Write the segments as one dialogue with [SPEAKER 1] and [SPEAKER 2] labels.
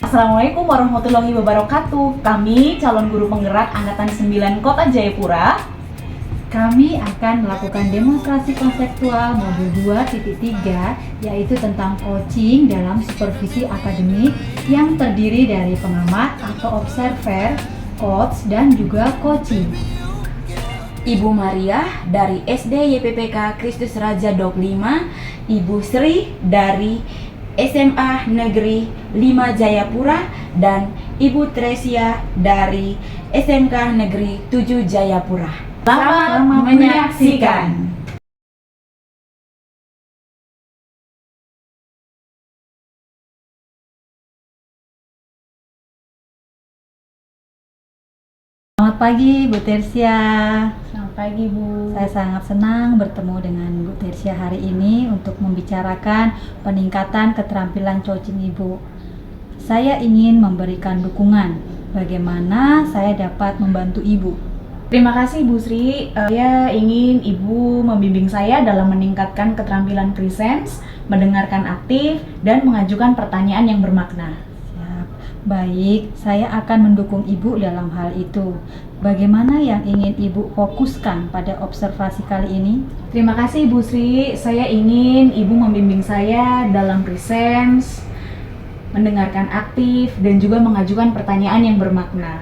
[SPEAKER 1] Assalamualaikum warahmatullahi wabarakatuh. Kami calon guru penggerak Angkatan 9 Kota Jayapura.
[SPEAKER 2] Kami akan melakukan demonstrasi konseptual modul 2.3, yaitu tentang coaching dalam supervisi akademik yang terdiri dari pengamat atau observer, coach, dan juga coaching.
[SPEAKER 3] Ibu Maria dari SD YPPK Kristus Raja 25, Ibu Sri dari SMA Negeri 5 Jayapura, dan Ibu Tresia dari SMK Negeri 7 Jayapura.
[SPEAKER 1] Selamat menyaksikan.
[SPEAKER 2] Selamat pagi Bu Tersia.
[SPEAKER 1] Selamat pagi, Bu.
[SPEAKER 2] Saya sangat senang bertemu dengan Bu Tersia hari ini untuk membicarakan peningkatan keterampilan coaching Ibu. Saya ingin memberikan dukungan bagaimana saya dapat membantu Ibu.
[SPEAKER 1] Terima kasih, Bu Sri. Saya ingin Ibu membimbing saya dalam meningkatkan keterampilan presence, mendengarkan aktif, dan mengajukan pertanyaan yang bermakna.
[SPEAKER 2] Siap. Baik, saya akan mendukung Ibu dalam hal itu. Bagaimana yang ingin Ibu fokuskan pada observasi kali ini?
[SPEAKER 1] Terima kasih, Bu Sri. Saya ingin Ibu membimbing saya dalam presence, mendengarkan aktif, dan juga mengajukan pertanyaan yang bermakna.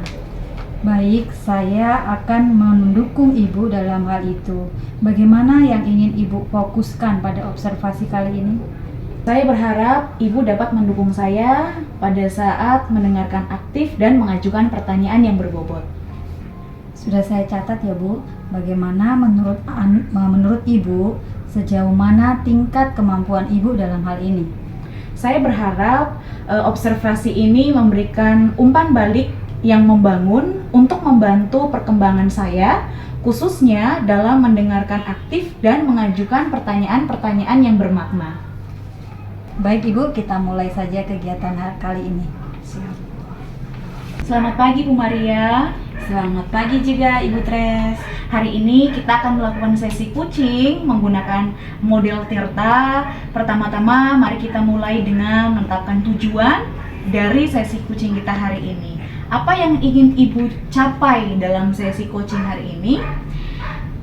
[SPEAKER 2] Baik, saya akan mendukung Ibu dalam hal itu. Bagaimana yang ingin Ibu fokuskan pada observasi kali ini?
[SPEAKER 1] Saya berharap Ibu dapat mendukung saya pada saat mendengarkan aktif dan mengajukan pertanyaan yang berbobot.
[SPEAKER 2] Sudah saya catat ya Bu. Bagaimana menurut Ibu, sejauh mana tingkat kemampuan Ibu dalam hal ini?
[SPEAKER 1] Saya berharap observasi ini memberikan umpan balik yang membangun untuk membantu perkembangan saya, khususnya dalam mendengarkan aktif dan mengajukan pertanyaan-pertanyaan yang bermakna.
[SPEAKER 2] Baik Ibu, kita mulai saja kegiatan kali ini.
[SPEAKER 1] Siap. Selamat pagi, Bu Maria.
[SPEAKER 3] Selamat pagi juga Ibu Tres.
[SPEAKER 1] Hari ini kita akan melakukan sesi coaching menggunakan model Tirta. Pertama-tama, mari kita mulai dengan menetapkan tujuan dari sesi coaching kita hari ini. Apa yang ingin Ibu capai dalam sesi coaching hari ini?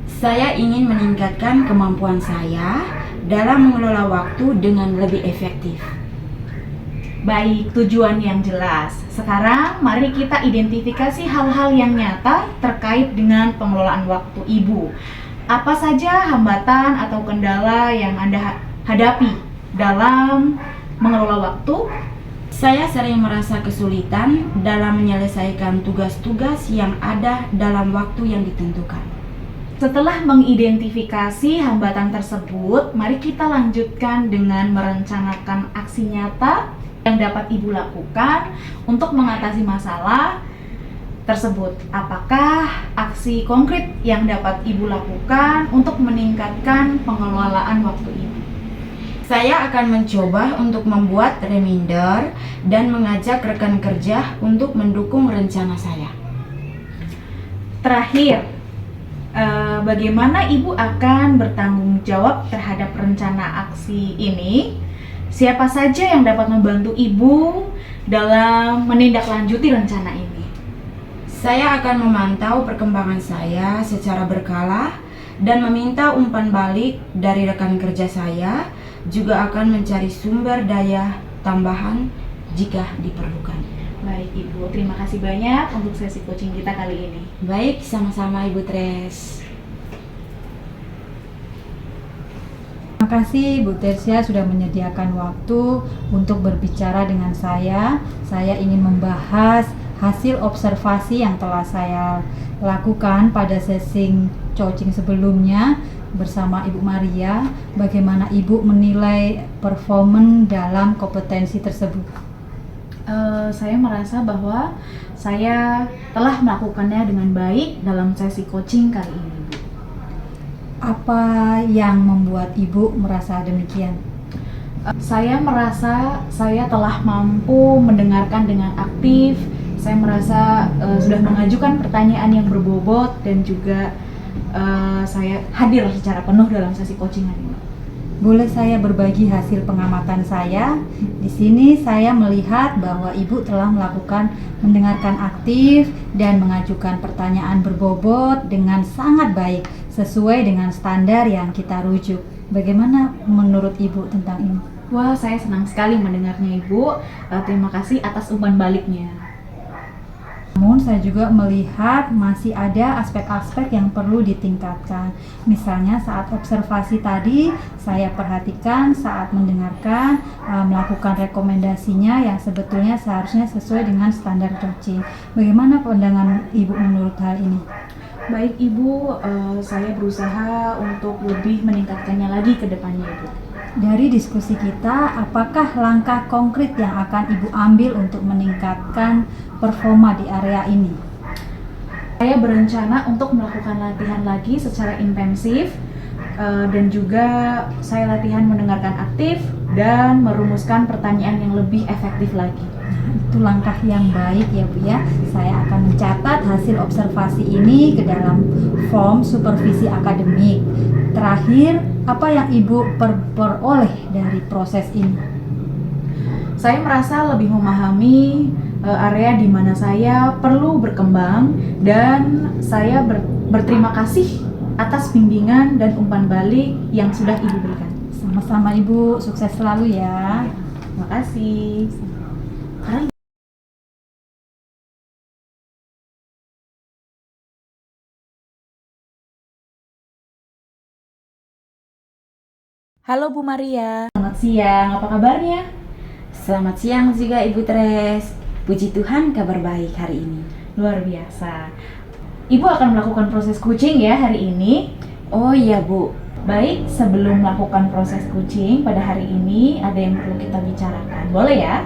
[SPEAKER 3] Saya ingin meningkatkan kemampuan saya dalam mengelola waktu dengan lebih efektif.
[SPEAKER 1] Baik, tujuan yang jelas. Sekarang mari kita identifikasi hal-hal yang nyata terkait dengan pengelolaan waktu Ibu. Apa saja hambatan atau kendala yang Anda hadapi dalam mengelola waktu?
[SPEAKER 3] Saya sering merasa kesulitan dalam menyelesaikan tugas-tugas yang ada dalam waktu yang ditentukan.
[SPEAKER 1] Setelah mengidentifikasi hambatan tersebut, mari kita lanjutkan dengan merencanakan aksi nyata yang dapat Ibu lakukan untuk mengatasi masalah tersebut. Apakah aksi konkret yang dapat Ibu lakukan untuk meningkatkan pengelolaan waktu Ibu?
[SPEAKER 3] Saya akan mencoba untuk membuat reminder dan mengajak rekan kerja untuk mendukung rencana saya.
[SPEAKER 1] Terakhir, bagaimana Ibu akan bertanggung jawab terhadap rencana aksi ini? Siapa saja yang dapat membantu Ibu dalam menindaklanjuti rencana ini?
[SPEAKER 3] Saya akan memantau perkembangan saya secara berkala dan meminta umpan balik dari rekan kerja saya, juga akan mencari sumber daya tambahan jika diperlukan.
[SPEAKER 1] Baik Ibu, terima kasih banyak untuk sesi coaching kita kali ini.
[SPEAKER 3] Baik, sama-sama Ibu Tres.
[SPEAKER 2] Terima kasih Bu Tersia sudah menyediakan waktu untuk berbicara dengan saya. Saya ingin membahas hasil observasi yang telah saya lakukan pada sesi coaching sebelumnya bersama Ibu Maria. Bagaimana Ibu menilai performan dalam kompetensi tersebut?
[SPEAKER 1] Saya merasa bahwa saya telah melakukannya dengan baik dalam sesi coaching kali ini, Bu.
[SPEAKER 2] Apa yang membuat Ibu merasa demikian?
[SPEAKER 1] Saya merasa saya telah mampu mendengarkan dengan aktif. Saya merasa sudah mengajukan pertanyaan yang berbobot dan juga saya hadir secara penuh dalam sesi coaching hari ini.
[SPEAKER 2] Boleh saya berbagi hasil pengamatan saya? Di sini saya melihat bahwa Ibu telah melakukan mendengarkan aktif dan mengajukan pertanyaan berbobot dengan sangat baik sesuai dengan standar yang kita rujuk. Bagaimana menurut Ibu tentang ini?
[SPEAKER 1] Wah, saya senang sekali mendengarnya Ibu. Terima kasih atas umpan baliknya.
[SPEAKER 2] Namun saya juga melihat masih ada aspek-aspek yang perlu ditingkatkan. Misalnya saat observasi tadi, saya perhatikan saat mendengarkan, melakukan rekomendasinya yang sebetulnya seharusnya sesuai dengan standar coaching. Bagaimana pandangan Ibu menurut hal ini?
[SPEAKER 1] Baik Ibu, saya berusaha untuk lebih meningkatkannya lagi ke depannya Ibu.
[SPEAKER 2] Dari diskusi kita, apakah langkah konkret yang akan Ibu ambil untuk meningkatkan performa di area ini?
[SPEAKER 1] Saya berencana untuk melakukan latihan lagi secara intensif dan juga saya latihan mendengarkan aktif dan merumuskan pertanyaan yang lebih efektif lagi.
[SPEAKER 2] Itu langkah yang baik ya Bu ya. Saya akan mencatat hasil observasi ini ke dalam form supervisi akademik. Terakhir, apa yang Ibu peroleh dari proses ini?
[SPEAKER 1] Saya merasa lebih memahami area di mana saya perlu berkembang dan saya berterima kasih atas bimbingan dan umpan balik yang sudah Ibu berikan.
[SPEAKER 2] Sama-sama Ibu, sukses selalu ya.
[SPEAKER 1] Terima kasih. Halo Bu Maria. Selamat siang, apa kabarnya?
[SPEAKER 3] Selamat siang juga Ibu Tres. Puji Tuhan kabar baik hari ini.
[SPEAKER 1] Luar biasa. Ibu akan melakukan proses coaching ya hari ini.
[SPEAKER 3] Oh iya Bu.
[SPEAKER 1] Baik, sebelum melakukan proses coaching pada hari ini ada yang perlu kita bicarakan. Boleh ya?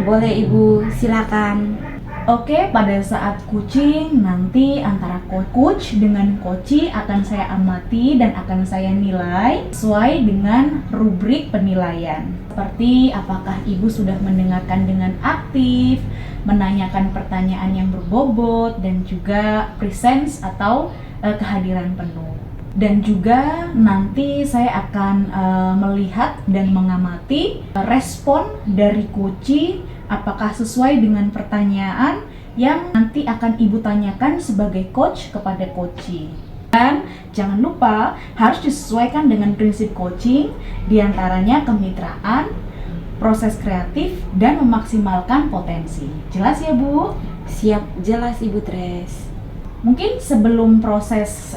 [SPEAKER 3] Boleh Ibu, silakan.
[SPEAKER 1] Oke, pada saat coaching nanti antara coach dengan coachee akan saya amati dan akan saya nilai sesuai dengan rubrik penilaian. Seperti apakah Ibu sudah mendengarkan dengan aktif, menanyakan pertanyaan yang berbobot, dan juga presence atau kehadiran penuh. Dan juga nanti saya akan melihat dan mengamati respon dari coachee apakah sesuai dengan pertanyaan yang nanti akan Ibu tanyakan sebagai coach kepada coachee. Dan jangan lupa harus disesuaikan dengan prinsip coaching, diantaranya kemitraan, proses kreatif, dan memaksimalkan potensi. Jelas ya Bu?
[SPEAKER 3] Siap, jelas Ibu Tres.
[SPEAKER 1] Mungkin sebelum proses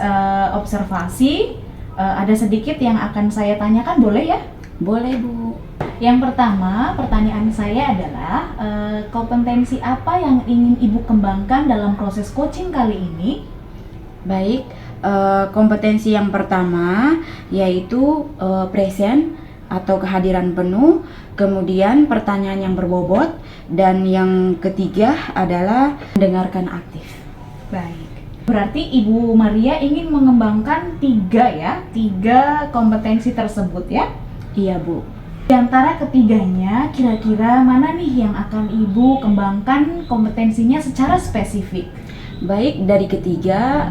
[SPEAKER 1] observasi, ada sedikit yang akan saya tanyakan, boleh ya?
[SPEAKER 3] Boleh Bu.
[SPEAKER 1] Yang pertama, pertanyaan saya adalah kompetensi apa yang ingin Ibu kembangkan dalam proses coaching kali ini?
[SPEAKER 3] Baik, kompetensi yang pertama yaitu present atau kehadiran penuh, kemudian pertanyaan yang berbobot, dan yang ketiga adalah mendengarkan aktif.
[SPEAKER 1] Baik. Berarti Ibu Maria ingin mengembangkan tiga kompetensi tersebut ya?
[SPEAKER 3] Iya Bu.
[SPEAKER 1] Di antara ketiganya, kira-kira mana nih yang akan Ibu kembangkan kompetensinya secara spesifik?
[SPEAKER 3] Baik, dari ketiga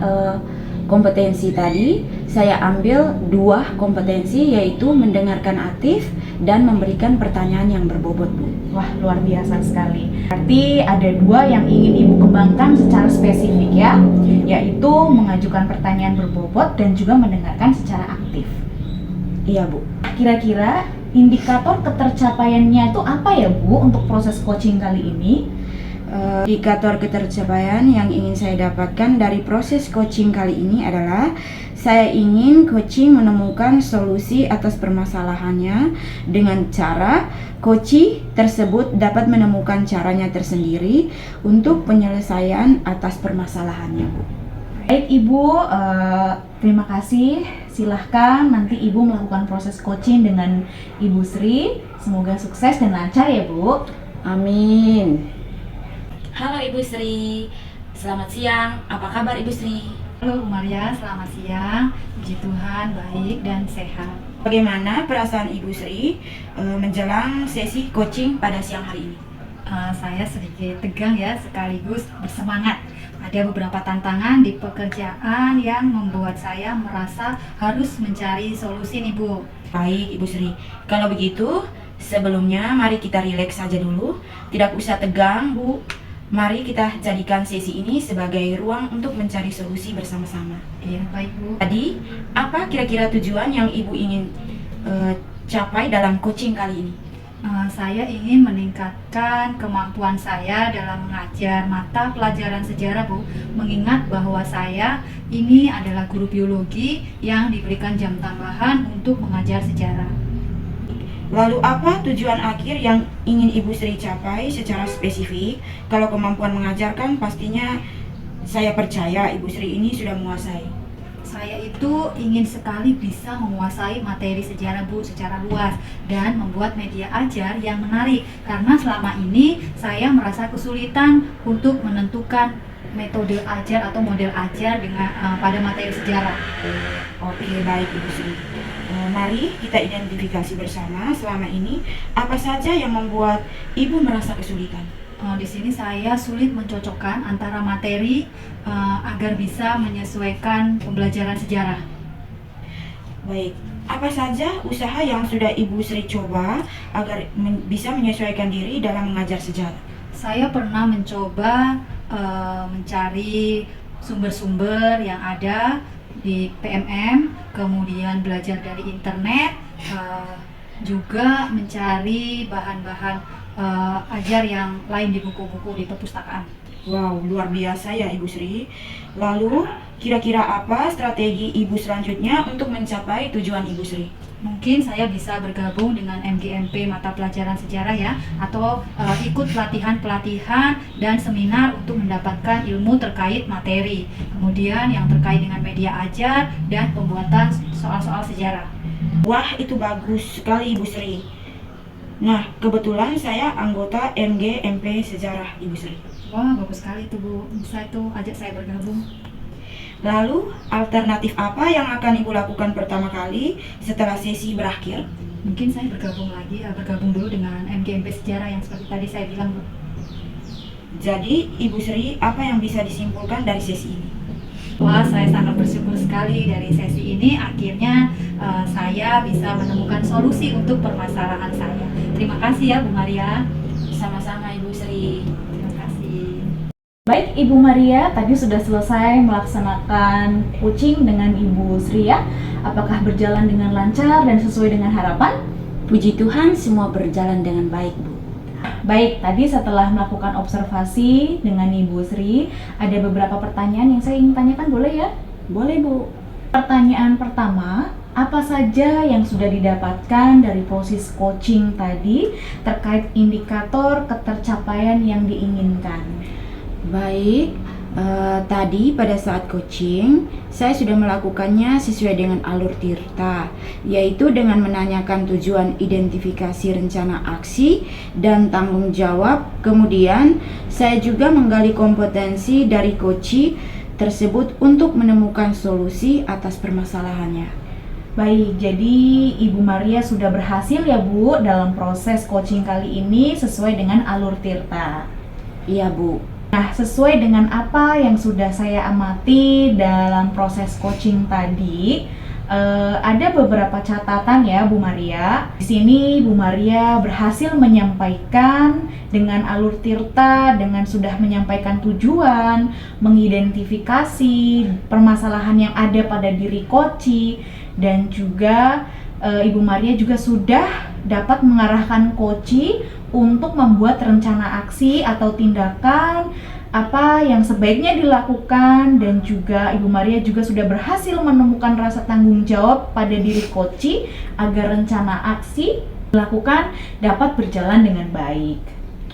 [SPEAKER 3] kompetensi tadi, saya ambil 2 kompetensi yaitu mendengarkan aktif dan memberikan pertanyaan yang berbobot Bu.
[SPEAKER 1] Wah, luar biasa sekali. Berarti ada 2 yang ingin Ibu kembangkan secara spesifik ya, yaitu mengajukan pertanyaan berbobot dan juga mendengarkan secara aktif.
[SPEAKER 3] Iya Bu.
[SPEAKER 1] Kira-kira indikator ketercapaiannya itu apa ya Bu untuk proses coaching kali ini?
[SPEAKER 3] Indikator ketercapaian yang ingin saya dapatkan dari proses coaching kali ini adalah saya ingin coaching menemukan solusi atas permasalahannya dengan cara coachee tersebut dapat menemukan caranya tersendiri untuk penyelesaian atas permasalahannya Bu.
[SPEAKER 1] Baik Ibu, terima kasih. Silahkan nanti Ibu melakukan proses coaching dengan Ibu Sri. Semoga sukses dan lancar ya Bu.
[SPEAKER 3] Amin. Halo Ibu Sri, selamat siang. Apa kabar Ibu Sri?
[SPEAKER 2] Halo Bu Maria, selamat siang. Puji Tuhan, baik dan sehat.
[SPEAKER 3] Bagaimana perasaan Ibu Sri menjelang sesi coaching pada siang hari ini?
[SPEAKER 2] Saya sedikit tegang ya, sekaligus bersemangat. Ada beberapa tantangan di pekerjaan yang membuat saya merasa harus mencari solusi nih Bu.
[SPEAKER 3] Baik, Ibu Sri. Kalau begitu, sebelumnya mari kita rileks saja dulu. Tidak usah tegang, Bu. Mari kita jadikan sesi ini sebagai ruang untuk mencari solusi bersama-sama.
[SPEAKER 2] Iya, baik Bu.
[SPEAKER 3] Tadi, apa kira-kira tujuan yang Ibu ingin capai dalam coaching kali ini?
[SPEAKER 2] Saya ingin meningkatkan kemampuan saya dalam mengajar mata pelajaran sejarah, Bu. Mengingat bahwa saya ini adalah guru biologi yang diberikan jam tambahan untuk mengajar sejarah.
[SPEAKER 3] Lalu apa tujuan akhir yang ingin Ibu Sri capai secara spesifik? Kalau kemampuan mengajarkan pastinya saya percaya Ibu Sri ini sudah menguasai.
[SPEAKER 2] Saya itu ingin sekali bisa menguasai materi sejarah, Bu, secara luas dan membuat media ajar yang menarik. Karena selama ini saya merasa kesulitan untuk menentukan metode ajar atau model ajar dengan pada materi sejarah.
[SPEAKER 3] Oke, baik Ibu Sri. Mari kita identifikasi bersama selama ini apa saja yang membuat Ibu merasa kesulitan.
[SPEAKER 2] Di sini saya sulit mencocokkan antara materi agar bisa menyesuaikan pembelajaran sejarah.
[SPEAKER 3] Baik, apa saja usaha yang sudah Ibu Sri coba agar bisa menyesuaikan diri dalam mengajar sejarah?
[SPEAKER 2] Saya pernah mencoba mencari sumber-sumber yang ada di PMM, kemudian belajar dari internet, juga mencari bahan-bahan ajar yang lain di buku-buku di perpustakaan.
[SPEAKER 3] Wow, luar biasa ya Ibu Sri. Lalu, kira-kira apa strategi Ibu selanjutnya untuk mencapai tujuan Ibu Sri?
[SPEAKER 2] Mungkin saya bisa bergabung dengan MGMP mata pelajaran sejarah ya, atau ikut pelatihan-pelatihan dan seminar untuk mendapatkan ilmu terkait materi. Kemudian yang terkait dengan media ajar dan pembuatan soal-soal sejarah.
[SPEAKER 3] Wah, itu bagus sekali Ibu Sri. Nah, kebetulan saya anggota MGMP Sejarah Ibu Sri.
[SPEAKER 2] Wah, bagus sekali itu Bu. Bisa itu ajak saya bergabung.
[SPEAKER 3] Lalu, alternatif apa yang akan Ibu lakukan pertama kali setelah sesi berakhir?
[SPEAKER 2] Mungkin saya bergabung dulu dengan MGMP Sejarah yang seperti tadi saya bilang, Bu.
[SPEAKER 3] Jadi, Ibu Sri, apa yang bisa disimpulkan dari sesi ini?
[SPEAKER 2] Wah, saya sangat bersyukur sekali dari sesi ini. Akhirnya saya bisa menemukan solusi untuk permasalahan saya. Terima kasih ya Bu Maria.
[SPEAKER 3] Sama-sama Ibu Sri.
[SPEAKER 2] Terima kasih.
[SPEAKER 1] Baik Ibu Maria, tadi sudah selesai melaksanakan coaching dengan Ibu Sri ya. Apakah berjalan dengan lancar dan sesuai dengan harapan?
[SPEAKER 3] Puji Tuhan, semua berjalan dengan baik, Bu.
[SPEAKER 1] Baik, tadi setelah melakukan observasi dengan Ibu Sri, ada beberapa pertanyaan yang saya ingin tanyakan, boleh ya?
[SPEAKER 3] Boleh, Bu.
[SPEAKER 1] Pertanyaan pertama, apa saja yang sudah didapatkan dari proses coaching tadi terkait indikator ketercapaian yang diinginkan?
[SPEAKER 3] Baik, tadi pada saat coaching, saya sudah melakukannya sesuai dengan alur Tirta, yaitu dengan menanyakan tujuan identifikasi rencana aksi dan tanggung jawab. Kemudian, saya juga menggali kompetensi dari coach tersebut untuk menemukan solusi atas permasalahannya.
[SPEAKER 1] Baik, jadi Ibu Maria sudah berhasil ya Bu dalam proses coaching kali ini sesuai dengan alur Tirta.
[SPEAKER 3] Iya, Bu.
[SPEAKER 1] Nah, sesuai dengan apa yang sudah saya amati dalam proses coaching tadi, ada beberapa catatan ya Bu Maria. Di sini Bu Maria berhasil menyampaikan dengan alur Tirta, dengan sudah menyampaikan tujuan, mengidentifikasi permasalahan yang ada pada diri coach, dan juga Ibu Maria juga sudah dapat mengarahkan coach untuk membuat rencana aksi atau tindakan apa yang sebaiknya dilakukan, dan juga Ibu Maria juga sudah berhasil menemukan rasa tanggung jawab pada diri coach agar rencana aksi dilakukan dapat berjalan dengan baik.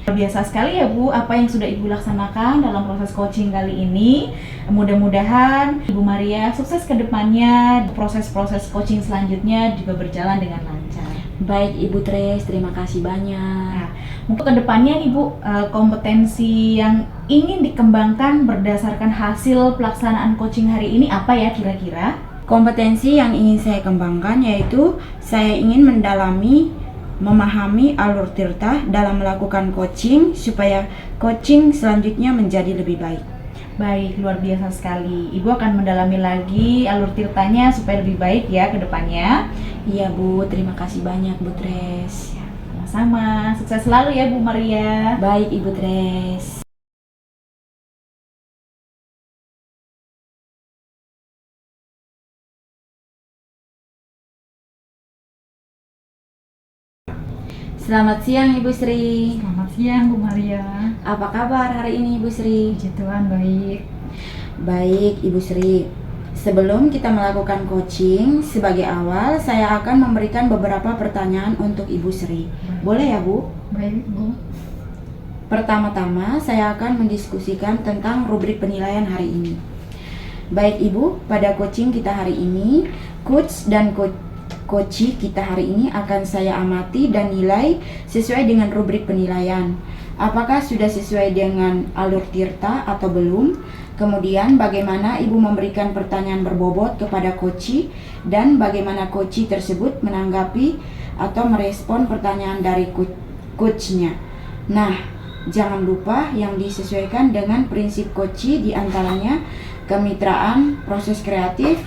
[SPEAKER 1] Biasa sekali ya Bu, apa yang sudah Ibu laksanakan dalam proses coaching kali ini. Mudah-mudahan Ibu Maria sukses ke depannya, proses-proses coaching selanjutnya juga berjalan dengan lancar.
[SPEAKER 3] Baik Ibu Tres, terima kasih banyak.
[SPEAKER 1] Nah, untuk kedepannya nih Bu, kompetensi yang ingin dikembangkan berdasarkan hasil pelaksanaan coaching hari ini apa ya kira-kira?
[SPEAKER 3] Kompetensi yang ingin saya kembangkan yaitu saya ingin memahami alur Tirta dalam melakukan coaching supaya coaching selanjutnya menjadi lebih baik.
[SPEAKER 1] Baik, luar biasa sekali. Ibu akan mendalami lagi alur Tirtanya supaya lebih baik ya ke depannya.
[SPEAKER 3] Iya Bu, terima kasih banyak Bu Tres.
[SPEAKER 1] Sama-sama, sukses selalu ya Bu Maria.
[SPEAKER 3] Baik Ibu Tres. Selamat siang Ibu Sri.
[SPEAKER 2] Selamat siang Bu Maria.
[SPEAKER 3] Apa kabar hari ini Ibu Sri?
[SPEAKER 2] Puji Tuhan baik.
[SPEAKER 3] Baik Ibu Sri. Sebelum kita melakukan coaching, sebagai awal saya akan memberikan beberapa pertanyaan untuk Ibu Sri. Boleh ya Bu?
[SPEAKER 2] Baik Bu.
[SPEAKER 3] Pertama-tama saya akan mendiskusikan tentang rubrik penilaian hari ini. Baik Ibu, pada coaching kita hari ini, coach dan coachee kita hari ini akan saya amati dan nilai sesuai dengan rubrik penilaian. Apakah sudah sesuai dengan alur tirta atau belum? Kemudian bagaimana Ibu memberikan pertanyaan berbobot kepada coachee dan bagaimana coachee tersebut menanggapi atau merespon pertanyaan dari coachnya. Nah, jangan lupa yang disesuaikan dengan prinsip coachee diantaranya kemitraan, proses kreatif,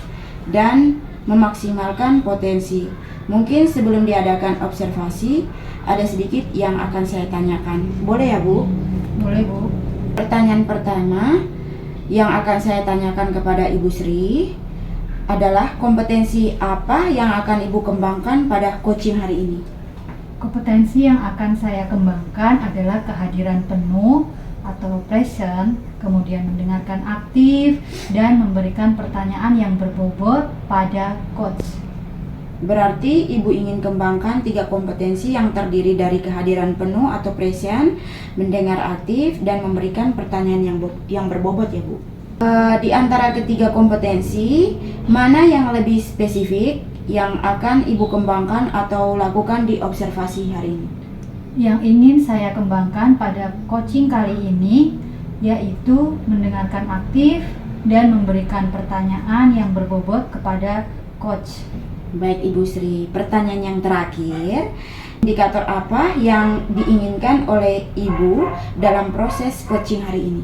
[SPEAKER 3] dan memaksimalkan potensi. Mungkin sebelum diadakan observasi, ada sedikit yang akan saya tanyakan. Boleh ya Bu?
[SPEAKER 2] Boleh Bu.
[SPEAKER 3] Pertanyaan pertama yang akan saya tanyakan kepada Ibu Sri adalah kompetensi apa yang akan Ibu kembangkan pada coaching hari ini?
[SPEAKER 2] Kompetensi yang akan saya kembangkan adalah kehadiran penuh atau present, kemudian mendengarkan aktif, dan memberikan pertanyaan yang berbobot pada coach.
[SPEAKER 3] Berarti Ibu ingin kembangkan 3 kompetensi yang terdiri dari kehadiran penuh atau present, mendengar aktif, dan memberikan pertanyaan yang berbobot ya Bu. Di antara ketiga kompetensi, mana yang lebih spesifik yang akan Ibu kembangkan atau lakukan di observasi hari ini?
[SPEAKER 2] Yang ingin saya kembangkan pada coaching kali ini yaitu mendengarkan aktif dan memberikan pertanyaan yang berbobot kepada coach.
[SPEAKER 3] Baik Ibu Sri, pertanyaan yang terakhir, indikator apa yang diinginkan oleh Ibu dalam proses coaching hari ini?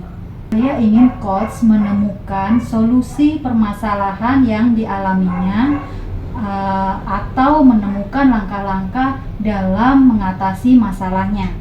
[SPEAKER 2] Saya ingin coach menemukan solusi permasalahan yang dialaminya atau menemukan langkah-langkah dalam mengatasi masalahnya.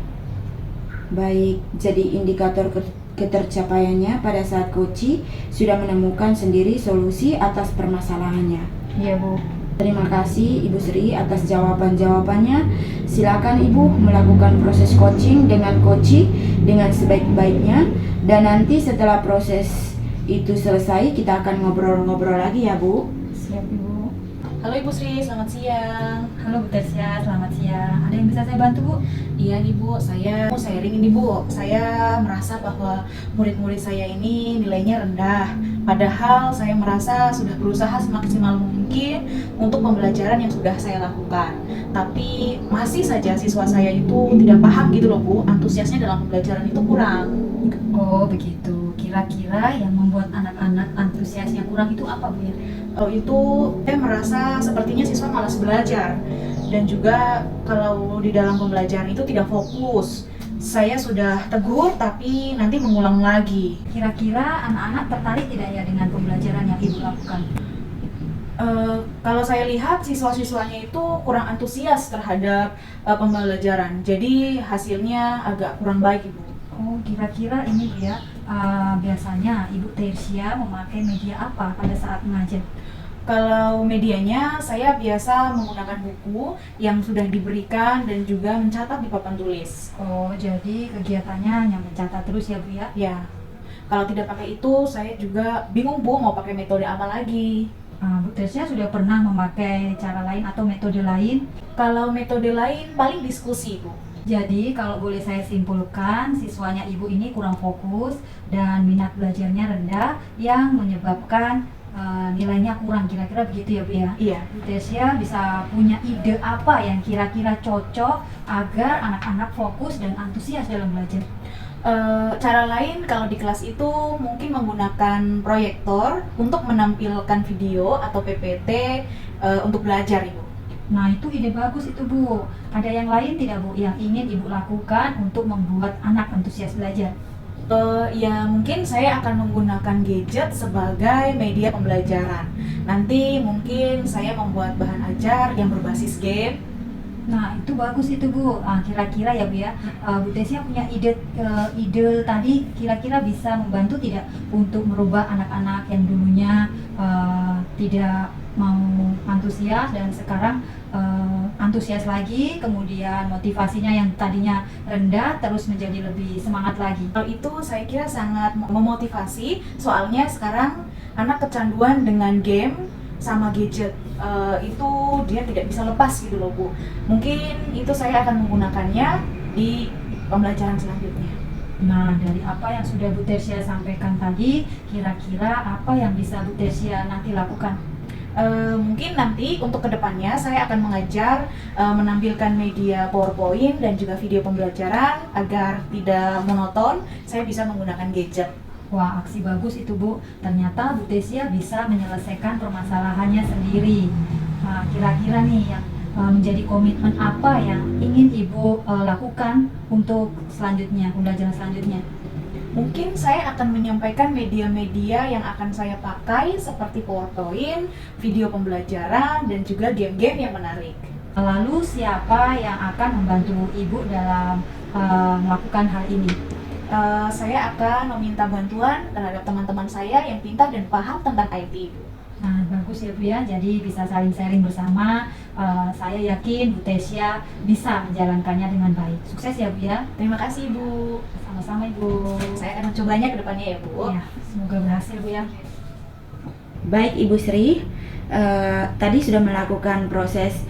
[SPEAKER 3] Baik, jadi indikator ketercapaiannya pada saat coaching sudah menemukan sendiri solusi atas permasalahannya.
[SPEAKER 2] Iya Bu.
[SPEAKER 3] Terima kasih Ibu Sri atas jawaban-jawabannya. Silakan Ibu melakukan proses coaching dengan coachee dengan sebaik-baiknya, dan nanti setelah proses itu selesai kita akan ngobrol-ngobrol lagi ya Bu.
[SPEAKER 2] Siap Ibu.
[SPEAKER 1] Halo Ibu Sri, selamat siang.
[SPEAKER 2] Halo Bu Tersia, selamat siang. Ada yang bisa saya bantu Bu?
[SPEAKER 1] Iya nih Bu, saya mau sharing nih Bu. Saya merasa bahwa murid-murid saya ini nilainya rendah. Padahal saya merasa sudah berusaha semaksimal mungkin untuk pembelajaran yang sudah saya lakukan. Tapi masih saja siswa saya itu tidak paham gitu loh Bu, antusiasnya dalam pembelajaran itu kurang.
[SPEAKER 2] Oh begitu. Kira-kira yang membuat anak-anak antusiasnya kurang itu apa Bu ya?
[SPEAKER 1] Oh itu saya merasa sepertinya siswa malas belajar. Dan juga kalau di dalam pembelajaran itu tidak fokus. Saya sudah tegur tapi nanti mengulang lagi.
[SPEAKER 2] Kira-kira anak-anak tertarik tidak ya dengan pembelajaran yang Ibu lakukan?
[SPEAKER 1] Kalau saya lihat siswa-siswanya itu kurang antusias terhadap pembelajaran. Jadi hasilnya agak kurang baik Ibu.
[SPEAKER 2] Oh, kira-kira ini Bu ya, biasanya Ibu Tersia memakai media apa pada saat mengajar?
[SPEAKER 1] Kalau medianya, saya biasa menggunakan buku yang sudah diberikan dan juga mencatat di papan tulis.
[SPEAKER 2] Oh, jadi kegiatannya hanya mencatat terus ya Bu ya?
[SPEAKER 1] Ya, kalau tidak pakai itu, saya juga bingung Bu mau pakai metode apa lagi.
[SPEAKER 2] Bu Tersia sudah pernah memakai cara lain atau metode lain?
[SPEAKER 1] Kalau metode lain paling diskusi Bu.
[SPEAKER 2] Jadi kalau boleh saya simpulkan, siswanya Ibu ini kurang fokus dan minat belajarnya rendah yang menyebabkan nilainya kurang, kira-kira begitu ya Bu ya?
[SPEAKER 1] Iya.
[SPEAKER 2] Bu Tersia bisa punya ide apa yang kira-kira cocok agar anak-anak fokus dan antusias dalam belajar?
[SPEAKER 1] Cara lain kalau di kelas itu mungkin menggunakan proyektor untuk menampilkan video atau PPT untuk belajar Ibu.
[SPEAKER 2] Nah itu ide bagus itu Bu. Ada yang lain tidak Bu yang ingin Ibu lakukan untuk membuat anak antusias belajar?
[SPEAKER 1] Ya mungkin saya akan menggunakan gadget sebagai media pembelajaran. Nanti mungkin saya membuat bahan ajar yang berbasis game.
[SPEAKER 2] Nah, itu bagus itu Bu. Kira-kira ya Bu ya, Bu Tesia punya ide tadi kira-kira bisa membantu tidak untuk merubah anak-anak yang dulunya tidak mau antusias dan sekarang antusias lagi, kemudian motivasinya yang tadinya rendah terus menjadi lebih semangat lagi.
[SPEAKER 1] Hal itu saya kira sangat memotivasi, soalnya sekarang anak kecanduan dengan game sama gadget. Itu dia tidak bisa lepas gitu loh Bu. Mungkin itu saya akan menggunakannya di pembelajaran selanjutnya.
[SPEAKER 2] Nah, dari apa yang sudah Bu Tersia sampaikan tadi, kira-kira apa yang bisa Bu Tersia nanti lakukan?
[SPEAKER 1] Mungkin nanti untuk kedepannya saya akan mengajar menampilkan media PowerPoint dan juga video pembelajaran agar tidak monoton. Saya bisa menggunakan gadget.
[SPEAKER 2] Wah, aksi bagus itu Bu. Ternyata Bu Tesia bisa menyelesaikan permasalahannya sendiri. Nah, kira-kira nih yang menjadi komitmen apa yang ingin Ibu lakukan untuk selanjutnya, pembelajaran selanjutnya?
[SPEAKER 1] Mungkin saya akan menyampaikan media-media yang akan saya pakai seperti PowerPoint, video pembelajaran, dan juga game-game yang menarik.
[SPEAKER 2] Lalu siapa yang akan membantu Ibu dalam melakukan hal ini?
[SPEAKER 1] Saya akan meminta bantuan terhadap teman-teman saya yang pintar dan paham tentang IT.
[SPEAKER 2] Nah, bagus ya Bu ya, jadi bisa saling sharing bersama. Saya yakin Bu Tesia bisa menjalankannya dengan baik. Sukses ya Bu ya.
[SPEAKER 1] Terima kasih Bu.
[SPEAKER 2] Sama-sama Ibu.
[SPEAKER 1] Saya akan mencobanya ke depannya ya Bu.
[SPEAKER 2] Ya, semoga berhasil Bu ya.
[SPEAKER 3] Baik Ibu Sri, tadi sudah melakukan proses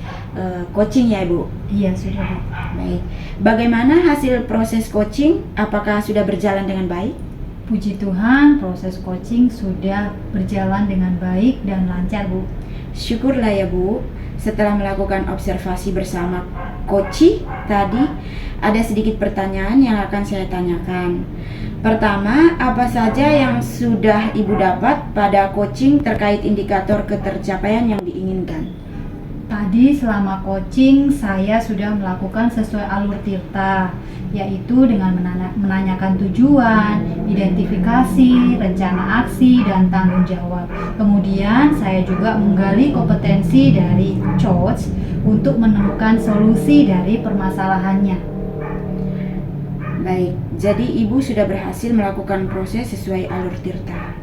[SPEAKER 3] coaching ya Ibu?
[SPEAKER 2] Iya, sudah Bu.
[SPEAKER 3] Baik, bagaimana hasil proses coaching? Apakah sudah berjalan dengan baik?
[SPEAKER 2] Puji Tuhan, proses coaching sudah berjalan dengan baik dan lancar Bu.
[SPEAKER 3] Syukurlah ya Bu. Setelah melakukan observasi bersama coach tadi, ada sedikit pertanyaan yang akan saya tanyakan. Pertama, apa saja yang sudah Ibu dapat pada coaching terkait indikator ketercapaian yang diinginkan?
[SPEAKER 2] Tadi selama coaching saya sudah melakukan sesuai alur Tirta, yaitu dengan menanyakan tujuan, identifikasi, rencana aksi, dan tanggung jawab. Kemudian saya juga menggali kompetensi dari coach untuk menemukan solusi dari permasalahannya.
[SPEAKER 3] Baik, jadi Ibu sudah berhasil melakukan proses sesuai alur Tirta.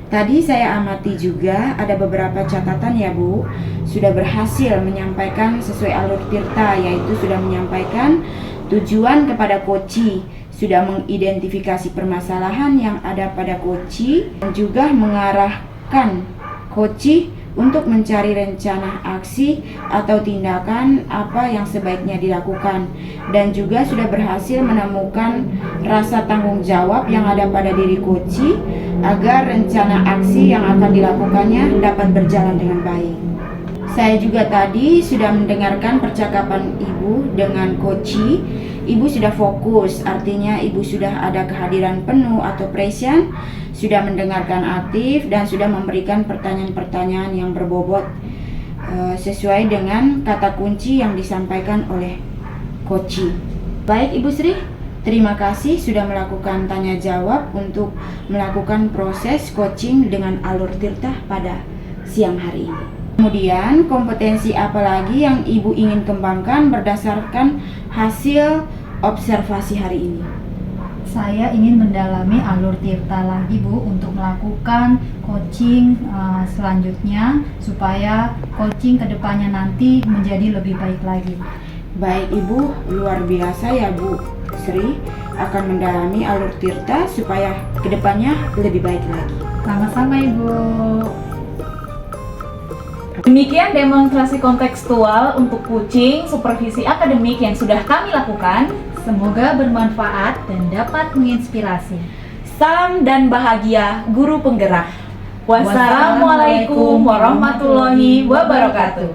[SPEAKER 3] Tadi saya amati juga ada beberapa catatan ya Bu. Sudah berhasil menyampaikan sesuai alur Tirta, yaitu sudah menyampaikan tujuan kepada coach, sudah mengidentifikasi permasalahan yang ada pada coach, dan juga mengarahkan coach untuk mencari rencana aksi atau tindakan apa yang sebaiknya dilakukan, dan juga sudah berhasil menemukan rasa tanggung jawab yang ada pada diri coach agar rencana aksi yang akan dilakukannya dapat berjalan dengan baik. Saya juga tadi sudah mendengarkan percakapan Ibu dengan coach. Ibu sudah fokus, artinya Ibu sudah ada kehadiran penuh atau present, sudah mendengarkan aktif, dan sudah memberikan pertanyaan-pertanyaan yang berbobot sesuai dengan kata kunci yang disampaikan oleh coach. Baik Ibu Sri, terima kasih sudah melakukan tanya jawab untuk melakukan proses coaching dengan alur Tirta pada siang hari ini. Kemudian kompetensi apa lagi yang Ibu ingin kembangkan berdasarkan hasil observasi hari ini?
[SPEAKER 2] Saya ingin mendalami alur Tirta lagi Bu untuk melakukan coaching selanjutnya supaya coaching kedepannya nanti menjadi lebih baik lagi.
[SPEAKER 3] Baik Ibu, luar biasa ya Bu Sri akan mendalami alur Tirta supaya kedepannya lebih baik lagi.
[SPEAKER 2] Sama-sama Ibu.
[SPEAKER 1] Demikian demonstrasi kontekstual untuk coaching supervisi akademik yang sudah kami lakukan.
[SPEAKER 2] Semoga bermanfaat dan dapat menginspirasi.
[SPEAKER 1] Salam dan bahagia guru penggerak. Wassalamualaikum warahmatullahi wabarakatuh.